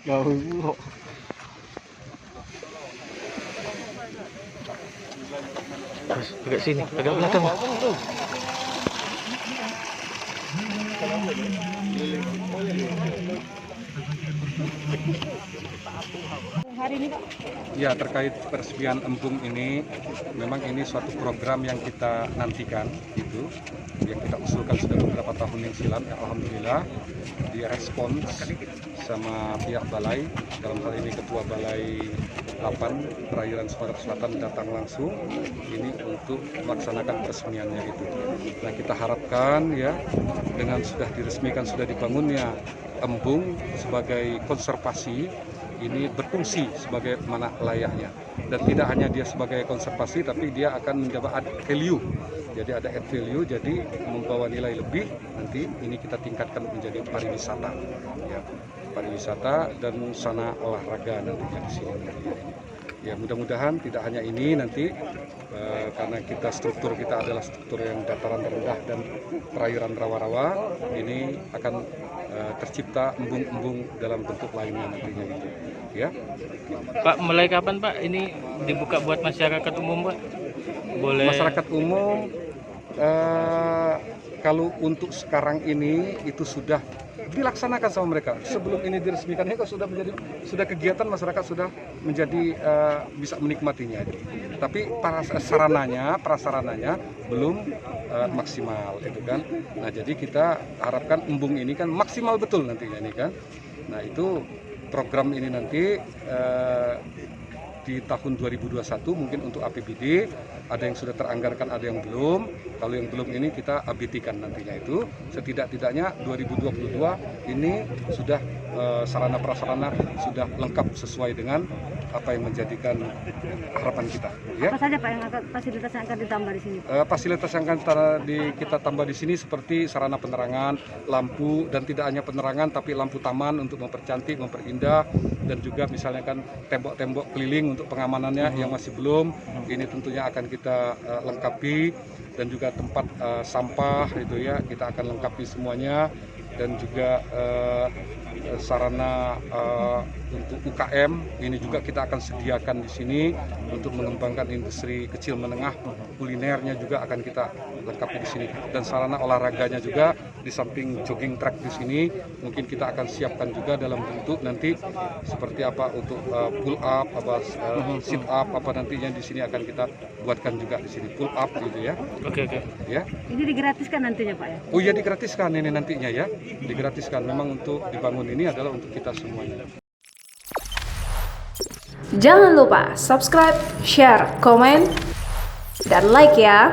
Jauh. Terus agak sini, agak belakang. Hari ini Pak? Ya, terkait peresmian embung ini, memang ini suatu program yang kita nantikan, itu yang kita usulkan sudah beberapa tahun yang silam. Ya, alhamdulillah direspons sama pihak balai, dalam hal ini Ketua Balai 8 Perairan Sumatera Selatan datang langsung ini untuk melaksanakan peresmiannya itu. Nah, kita harapkan ya dengan sudah diresmikan, sudah dibangunnya embung sebagai konservasi, ini berfungsi sebagai mana layaknya, dan tidak hanya dia sebagai konservasi tapi dia akan mencoba add value, jadi ada add value, jadi membawa nilai lebih. Nanti ini kita tingkatkan menjadi pariwisata ya, pariwisata dan sana olahraga nantinya di sini ya. Mudah-mudahan tidak hanya ini nanti karena kita struktur kita adalah struktur yang dataran rendah dan perairan rawa-rawa, ini akan tercipta embung-embung dalam bentuk lainnya nantinya gitu ya. Pak, mulai kapan Pak ini dibuka buat masyarakat umum Pak? Boleh. Masyarakat umum kalau untuk sekarang ini itu sudah dilaksanakan sama mereka. Sebelum ini diresmikan ini kok sudah kegiatan, masyarakat sudah menjadi bisa menikmatinya. Tapi prasarananya belum maksimal itu kan. Nah, jadi kita harapkan embung ini kan maksimal betul nantinya ini kan. Nah, itu program ini nanti di tahun 2021 mungkin untuk APBD ada yang sudah teranggarkan, ada yang belum. Kalau yang belum ini kita ABT-kan nantinya itu. Setidak-tidaknya 2022 ini sudah sarana prasarana sudah lengkap sesuai dengan apa yang menjadikan harapan kita. Ya. Apa saja Pak yang fasilitas yang akan ditambah di sini? Fasilitas yang akan kita tambah di sini seperti sarana penerangan, lampu, dan tidak hanya penerangan tapi lampu taman untuk mempercantik, memperindah, dan juga misalnya kan tembok-tembok keliling untuk pengamanannya yang masih belum. Ini tentunya akan kita lengkapi, dan juga tempat sampah itu ya kita akan lengkapi semuanya, dan juga sarana untuk UKM ini juga kita akan sediakan di sini untuk mengembangkan industri kecil menengah, kulinernya juga akan kita lengkapi di sini, dan sarana olahraganya juga di samping jogging track di sini mungkin kita akan siapkan juga dalam bentuk nanti seperti apa untuk pull up, sit up nantinya di sini akan kita buatkan juga di sini pull up gitu ya. Oke. Ya. Ini digratiskan nantinya Pak ya? Oh iya, digratiskan ini nantinya ya, digratiskan. Memang untuk dibangun ini adalah untuk kita semuanya. Jangan lupa subscribe, share, komen, dan like ya.